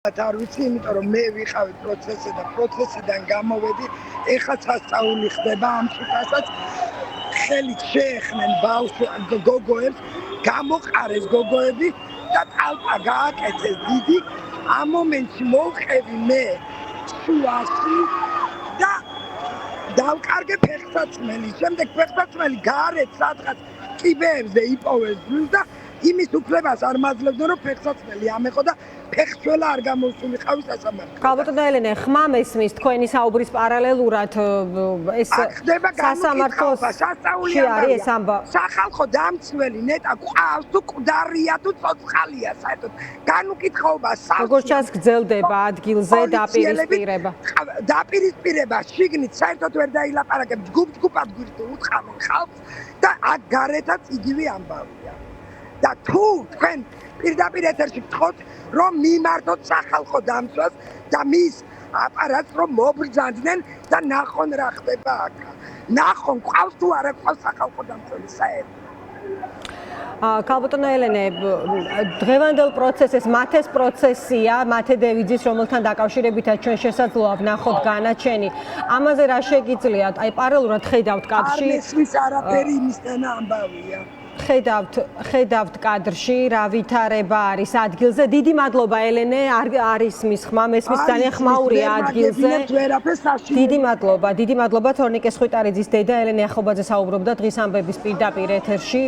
არ ვიცი, იმიტომ რომ მე ვიყავი პროცესზე და პროცესიდან გამოვედი, ეხლა სასწაული ხდება ამ წუთასაც ხელით შეეხნენ ბავშვს გოგოებს, გამოყარეს გოგოები და ტალპა გააკეთეს დიდი. ამ მომენტში მოვყევი მე შუაში და დავკარგე ფეხსაცმელი. შემდეგ ფეხსაცმელი გარეთ სადღაც კიბეებზე იპოვეს ძვლს და იმის უფლებას არ მაძლევდნენ, რომ ფეხსაცმელი ამეყო და ფეხშველა არ გამოსულიყავი სასამართლოდან. ქალბატონო ელენე, ხმამ ესმის თქვენი საუბრის პარალელურად ეს სასამართლოს სასწაული არის ეს ამბავი. სახალხო დამცველი ნეტა ყავს თუ მკვდარია თუ ცოცხალია საერთოდ. განუკითხაობა სახლში. როგორც ჩანს გრძელდება ადგილზე დაპირისპირება. დაპირისპირება შიგნით საერთოდ ვერ დაილაპარაკებ, ჯგუფ-ჯგუფად უთხამენ ხალხს და აქ გარეთაც იგივე ამბავია. და თუ თქვენ პირდაპირ ეთერში გთხოვთ, რომ მიმართოთ სახალხო დამცვას და მის აპარატს რომ მობრძანდნენ და ნახონ რა ხდება აქ. ნახონ ყავს თუ არა ყავს სახალხო დამცველი საერთოდ. ქალბატონო ელენე, დღევანდელ პროცესს მათეს პროცესია, მათე დევიძის, რომელთან დაკავშირებითაც ჩვენ შესაძლოა ვნახოთ განაჩენი. ამაზე რა შეგიძლიათ? აი პარალელურად ხედავთ კადრში. არ მესმის არაფერი იმისთანა ამბავია. ხედავთ კადრში რა ვითარება არის ადგილზე. დიდი მადლობა ელენე, არის მის ხმამ, ესმის ძალიან ხმაურია ადგილზე. დიდი მადლობა თორნიკე სხვიტარიძის დედა ელენე ახობაძე საუბრობდა დღის ამბების პირდაპირ ეთერში.